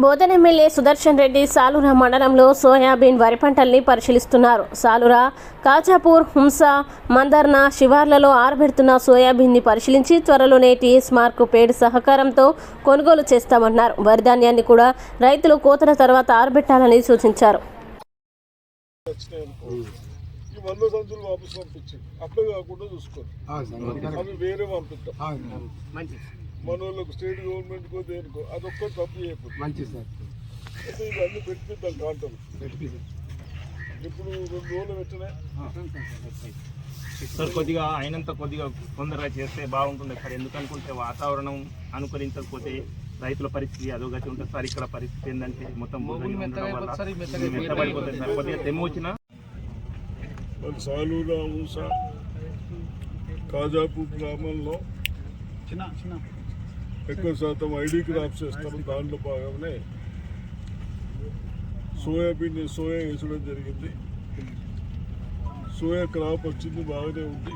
Bodhan MLA Sudarshan Reddy Salura మండలంలో soybean వరి పంటల్ని పరిశీలిస్తున్నారు. సాలూరా, కాజాపూర్, హుంస, మందర్న శివార్లలో ఆరబెడుతున్న సోయాబీన్ని పరిశీలించి త్వరలోనే టీఎస్ మార్క్ పేడ్ సహకారంతో కొనుగోలు చేస్తామన్నారు. వరి ధాన్యాన్ని కూడా రైతులు కోతల తర్వాత ఆరబెట్టాలని సూచించారు. మనోళ్ళకు స్టేట్ గవర్నమెంట్కో దేనికో అదొక్కటి తప్పు చేయకూడదు. మంచిది సార్. అయితే ఇవన్నీ పెట్టిద్దాం కాంటలు. ఇప్పుడు 2 రోజులు పెట్టినా సార్ కొద్దిగా అయినంత కొద్దిగా తొందరగా చేస్తే బాగుంటుంది సార్. ఎందుకనుకుంటే వాతావరణం అనుకరించకపోతే రైతుల పరిస్థితి అదోగతి ఉంటుంది సార్. ఇక్కడ పరిస్థితి ఏంటంటే మొత్తం మెత్తబడిపోతుంది సార్. కొద్దిగా తెమ్మ వచ్చినా సాలూరా, ఊస, కాజాపూర్ గ్రామంలో ఎక్కువ శాతం ఐడి క్రాప్స్ వేస్తారు. దాంట్లో భాగంగానే సోయా వేసడం జరిగింది. సోయా క్రాప్ వచ్చింది, బాగానే ఉంది.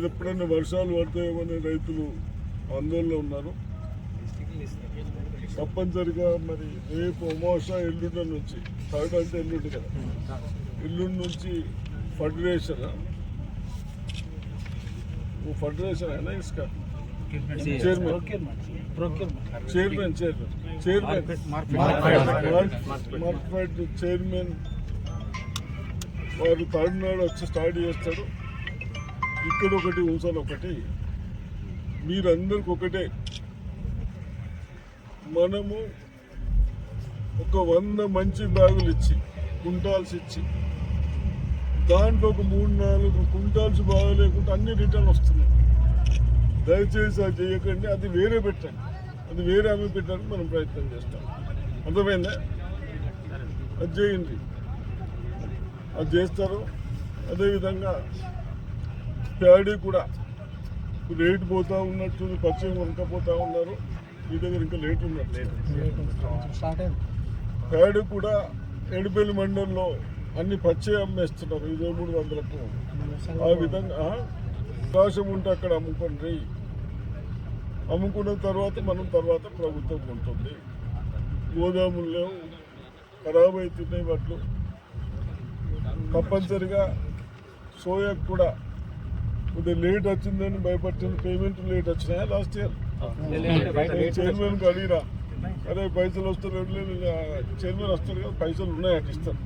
ఎప్పుడైనా వర్షాలు పడతాయేమని రైతులు ఆందోళనలో ఉన్నారు. తప్పనిసరిగా మరి రేపు అమావాస్య, ఎల్లుండి నుంచి 3rd అంటే ఎల్లుండి కదా, ఎల్లుండి నుంచి ఫెడరేషన్ అయినా ఇసుక మార్కెట్ చైర్మన్ వారు 3rd నాడు వచ్చి స్టార్ట్ చేస్తాడు. ఇక్కడ ఒకటి, ఊసలు ఒకటి, మీరందరికి ఒకటే. మనము ఒక 100 మంచి బ్యాగులు ఇచ్చి, కుంటాల్స్ ఇచ్చి, దాంట్లో ఒక 3-4 కుంటాల్స్ బాగలేకుండా అన్ని రిటర్న్ వస్తున్నాయి. దయచేసి అది చేయకండి. అది వేరే పెట్టండి. అది వేరే అమ్మి పెట్టడానికి మనం ప్రయత్నం చేస్తాం. అర్థమైందా? అది చేయండి. అది చేస్తారు. అదేవిధంగా ప్యాడీ కూడా రేటు పోతూ ఉన్నట్టు పచ్చగా కొనకపోతూ ఉన్నారు. మీ దగ్గర ఇంకా లేట్ ఉన్నట్టు. ప్యాడీ కూడా ఎడిపల్లి మండలంలో అన్ని పచ్చే అమ్మేస్తున్నారు 2300కు. ఆ విధంగా అవకాశం ఉంటే అక్కడ అమ్ముకోండి. అమ్ముకున్న తర్వాత ప్రభుత్వం ఉంటుంది. గోదాములు లేవు, ఖరాబ్ అవుతున్నాయి వడ్లు. తప్పనిసరిగా సోయాకు కూడా కొద్దిగా లేట్ వచ్చిందని భయపడుతుంది. పేమెంట్ లేట్ వచ్చినాయా లాస్ట్ ఇయర్? చైర్మన్కి అడిగిరా, అదే పైసలు వస్తారు. చైర్మన్ వస్తారు కదా, పైసలు ఉన్నాయట ఇస్తారు.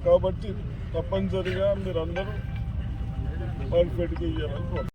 కాబట్టి తప్పనిసరిగా మీరందరూ మార్కెట్కి ఇవ్వాలని